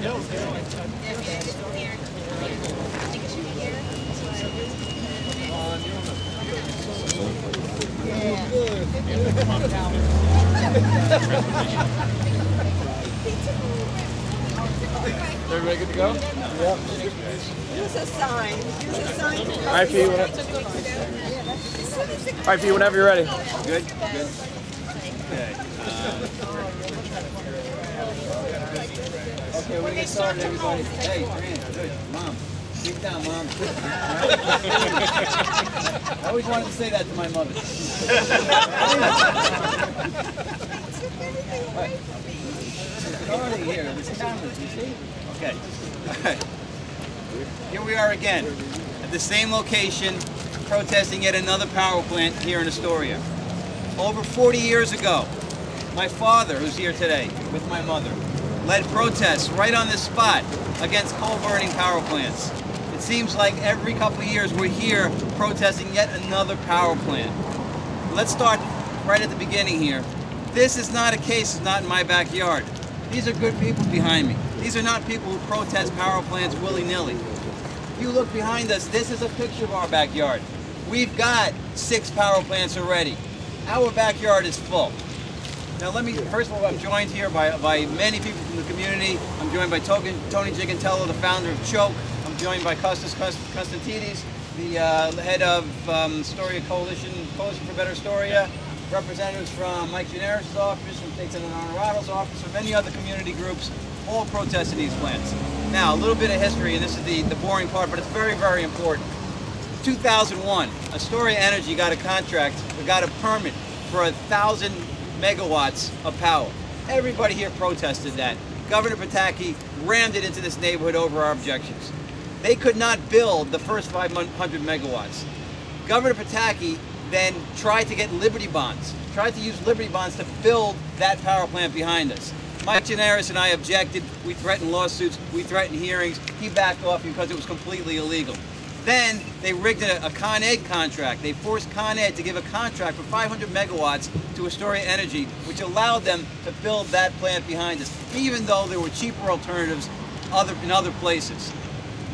Everybody good to go? Yep. Use a sign. Use a sign. All right, Pete. All right, Pete. Whenever you're ready. Good. Good. Okay. Okay, we're gonna get started, everybody. Hey, Fran, good. Mom, keep down, Mom. I always wanted to say that to my mother. Already here. There's cameras, you see? Okay. All right. Here we are again at the same location, protesting yet another power plant here in Astoria. Over 40 years ago, my father, who's here today with my mother, led protests right on this spot against coal-burning power plants. It seems like every couple of years we're here protesting yet another power plant. Let's start right at the beginning here. This is not a case, it's not in my backyard. These are good people behind me. These are not people who protest power plants willy-nilly. If you look behind us, this is a picture of our backyard. We've got 6 power plants already. Our backyard is full. Now first of all, I'm joined here by many people from the community. I'm joined by Tony Gigantello, the founder of Choke. I'm joined by Kostas Konstantidis, the head of Astoria Coalition for Better Astoria. Representatives from Mike Gianaris' office, from State Senator Honorado's office, from many other community groups, all protesting these plants. Now, a little bit of history, and this is the boring part, but it's very, very important. 2001, Astoria Energy got a contract, got a permit for 1,000 megawatts of power. Everybody here protested that. Governor Pataki rammed it into this neighborhood over our objections. They could not build the first 500 megawatts. Governor Pataki then tried to get Liberty bonds, tried to use Liberty bonds to build that power plant behind us. Mike Gianaris and I objected. We threatened lawsuits, we threatened hearings. He backed off because it was completely illegal. Then they rigged a Con Ed contract. They forced Con Ed to give a contract for 500 megawatts to Astoria Energy, which allowed them to build that plant behind us, even though there were cheaper alternatives in other places.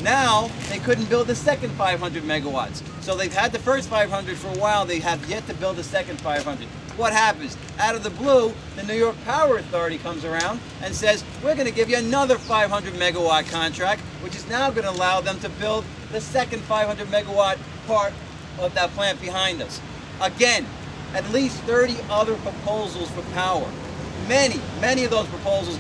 Now, they couldn't build the second 500 megawatts. So they've had the first 500 for a while, they have yet to build the second 500. What happens? Out of the blue, the New York Power Authority comes around and says, we're going to give you another 500 megawatt contract, which is now going to allow them to build the second 500 megawatt part of that plant behind us. Again, at least 30 other proposals for power. Many of those proposals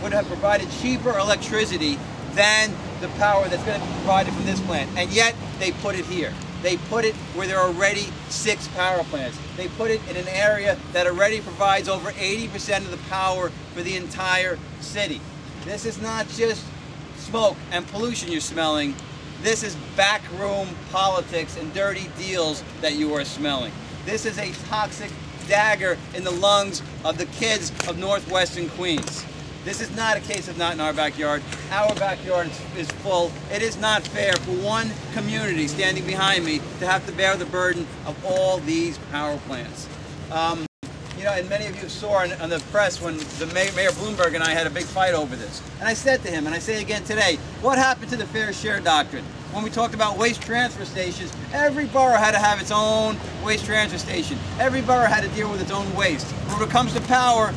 would have provided cheaper electricity than the power that's going to be provided from this plant. And yet, they put it here. They put it where there are already 6 power plants. They put it in an area that already provides over 80% of the power for the entire city. This is not just smoke and pollution you're smelling. This is backroom politics and dirty deals that you are smelling. This is a toxic dagger in the lungs of the kids of Northwestern Queens. This is not a case of not in our backyard. Our backyard is full. It is not fair for one community standing behind me to have to bear the burden of all these power plants. You know, and many of you saw on the press when the Mayor Bloomberg and I had a big fight over this. And I said to him, and I say again today, what happened to the fair share doctrine? When we talked about waste transfer stations, every borough had to have its own waste transfer station. Every borough had to deal with its own waste. When it comes to power,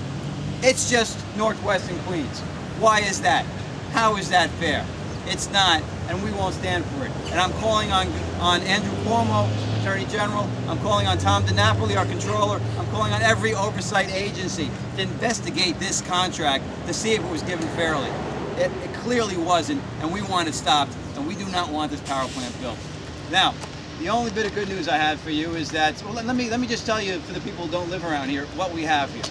it's just Northwestern Queens. Why is that? How is that fair? It's not, and we won't stand for it. And I'm calling on Andrew Cuomo, Attorney General. I'm calling on Tom DiNapoli, our Controller. I'm calling on every oversight agency to investigate this contract to see if it was given fairly. It clearly wasn't, and we want it stopped, and we do not want this power plant built. Now, the only bit of good news I have for you is that, well, let me just tell you, for the people who don't live around here, what we have here.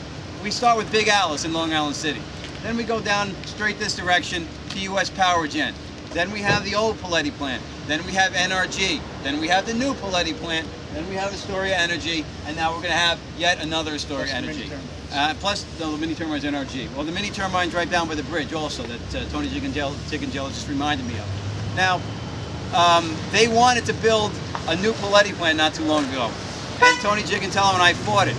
We start with Big Alice in Long Island City. Then we go down straight this direction to US Power Gen. Then we have the old Paletti plant. Then we have NRG. Then we have the new Paletti plant. Then we have Astoria Energy. And now we're going to have yet another Astoria Energy. Plus the mini turbines NRG. Well, the mini turbines right down by the bridge also that Tony Gigantello just reminded me of. Now, they wanted to build a new Paletti plant not too long ago. And Tony Gigantello and I fought it.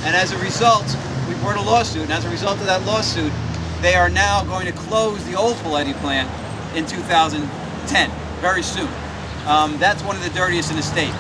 And as a result, we brought a lawsuit, and as a result of that lawsuit, They are now going to close the old Paletti plant in 2010, very soon. That's one of the dirtiest in the state.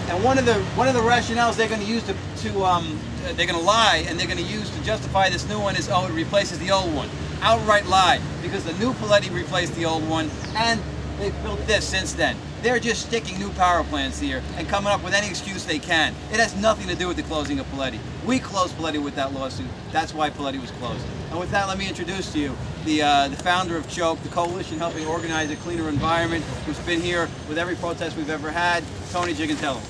And one of the rationales they're going to use they're going to lie and they're going to use to justify this new one is, oh, it replaces the old one. Outright lie, because the new Paletti replaced the old one, and they've built this since then. They're just sticking new power plants here and coming up with any excuse they can. It has nothing to do with the closing of Paletti. We closed Paletti with that lawsuit. That's why Paletti was closed. And with that, let me introduce to you the founder of CHOKE, the coalition helping organize a cleaner environment, who's been here with every protest we've ever had, Tony Gigantello.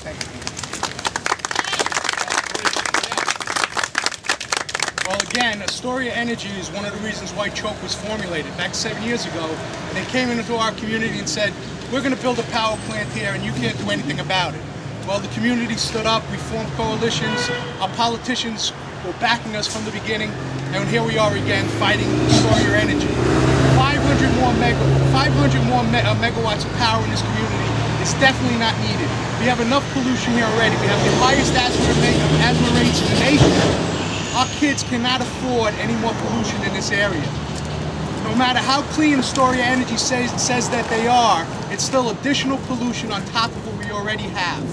Thank you. Well, again, Astoria Energy is one of the reasons why CHOKE was formulated. Back 7 years ago, they came into our community and said, we're going to build a power plant here and you can't do anything about it. Well, the community stood up, we formed coalitions, our politicians were backing us from the beginning, and here we are again fighting Astoria Energy. 500 more megawatts of power in this community is definitely not needed. We have enough pollution here already. We have the highest asthma rates in the nation. Our kids cannot afford any more pollution in this area. No matter how clean Astoria Energy says that they are, it's still additional pollution on top of what we already have.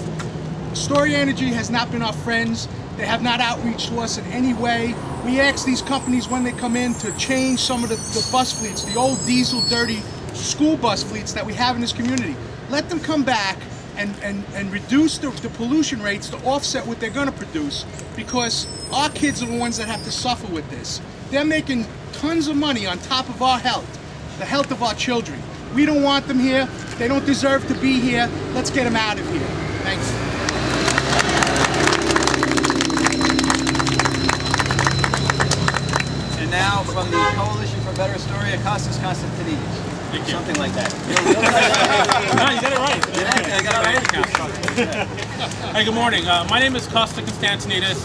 Astoria Energy has not been our friends. They have not outreached to us in any way. We ask these companies when they come in to change some of the bus fleets, the old diesel, dirty school bus fleets that we have in this community. Let them come back and reduce the pollution rates to offset what they're going to produce, because our kids are the ones that have to suffer with this. They're making tons of money on top of our health, the health of our children. We don't want them here. They don't deserve to be here. Let's get them out of here. Thanks. And now from the Coalition for Better Astoria, Kostas Konstantinidis. Something like that. No, you got it right. Yeah, I got it right. Hi, good morning. My name is Kostas Konstantinidis.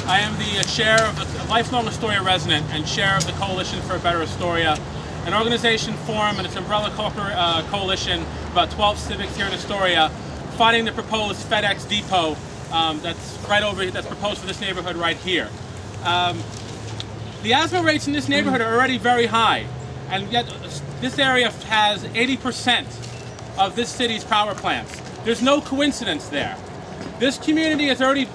I am the chair of the lifelong Astoria resident and chair of the Coalition for a Better Astoria, an organization formed and its umbrella coalition, about 12 civics here in Astoria, fighting the proposed FedEx depot that's proposed for this neighborhood right here. The asthma rates in this neighborhood are already very high, and yet this area has 80% of this city's power plants. There's no coincidence there. This community has already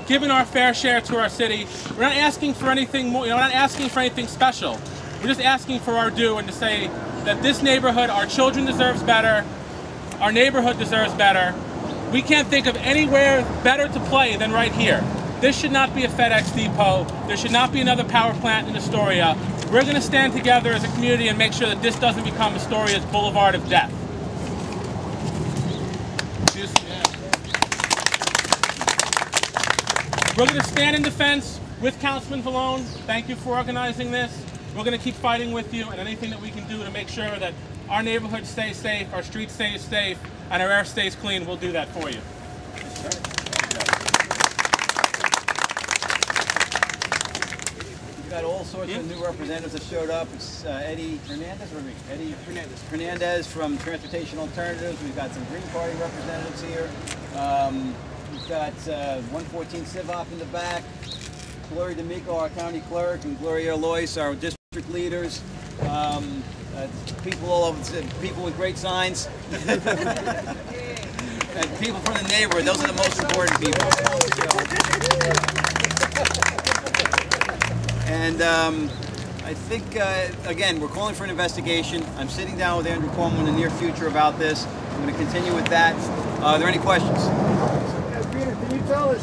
given our fair share to our city. We're not asking for anything more, we're not asking for anything special. We're just asking for our due and to say that this neighborhood, our children deserves better, our neighborhood deserves better. We can't think of anywhere better to play than right here. This should not be a FedEx depot. There should not be another power plant in Astoria. We're going to stand together as a community and make sure that this doesn't become Astoria's boulevard of death. We're going to stand in defense with Councilman Vallone. Thank you for organizing this. We're going to keep fighting with you, and anything that we can do to make sure that our neighborhood stays safe, our streets stay safe, and our air stays clean, we'll do that for you. We've got all sorts of new representatives that showed up. It's Eddie Hernandez, or me? Eddie Hernandez from Transportation Alternatives. We've got some Green Party representatives here. We've got 114 Civop in the back. Gloria D'Amico, our county clerk, and Gloria Lois, our district leaders. People all over, people with great signs. And people from the neighborhood. Those are the most important people. And I think, again, we're calling for an investigation. I'm sitting down with Andrew Cuomo in the near future about this. I'm going to continue with that. Are there any questions? Peter, can you tell us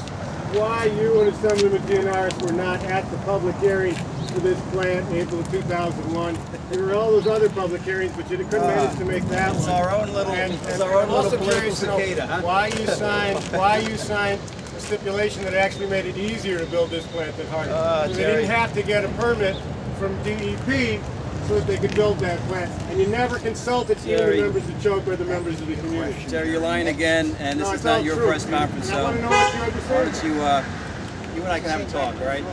why you and Assemblyman Gianaris were not at the public hearing for this plant in April of 2001? There were all those other public hearings, but you couldn't manage to make that one. It's our own little, political cicada, huh? Why you signed a stipulation that actually made it easier to build this plant than harder. They didn't have to get a permit from DEP so that they could build that plant. And you never consulted either the members of CHOKE or the members of the community. Jerry, you're lying again, and this is not your press conference, so why don't you and I can have a talk, all right?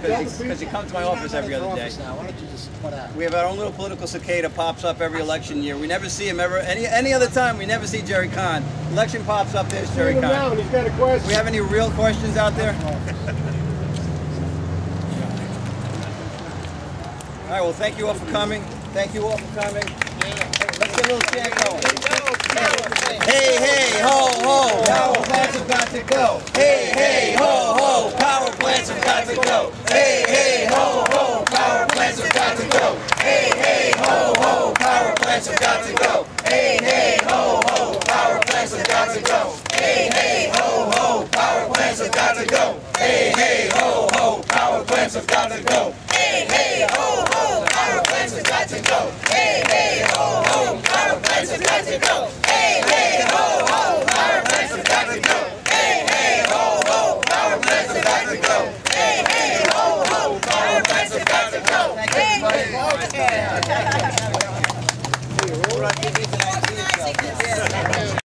Because you come to my office every other day. Why don't you just put out? We have our own little political cicada pops up every election year. We never see him ever, any other time, we never see Jerry Kahn. Election pops up, there's Jerry Kahn. He's got a question. Do we have any real questions out there? All right, well, thank you all for coming. Thank you all for coming. Let's get a little chant going. Hey, hey, ho, ho, power plants have got to go. Hey, hey, ho, ho, power plants have got to go. Hey, hey, ho, ho, power plants have got to go. Hey, hey, ho, ho, power plants have got to go. Hey, hey, ho, ho, power plants have got to go. Hey, hey, ho, ho, power plants have got to go. Hey, hey, ho, ho, power plants have got to go. Hey, hey, ho, ho, power plants have got to go. Hey, hey, ho, ho, power plants have got to go. Hey, hey, ho, ho, power plants have got to go.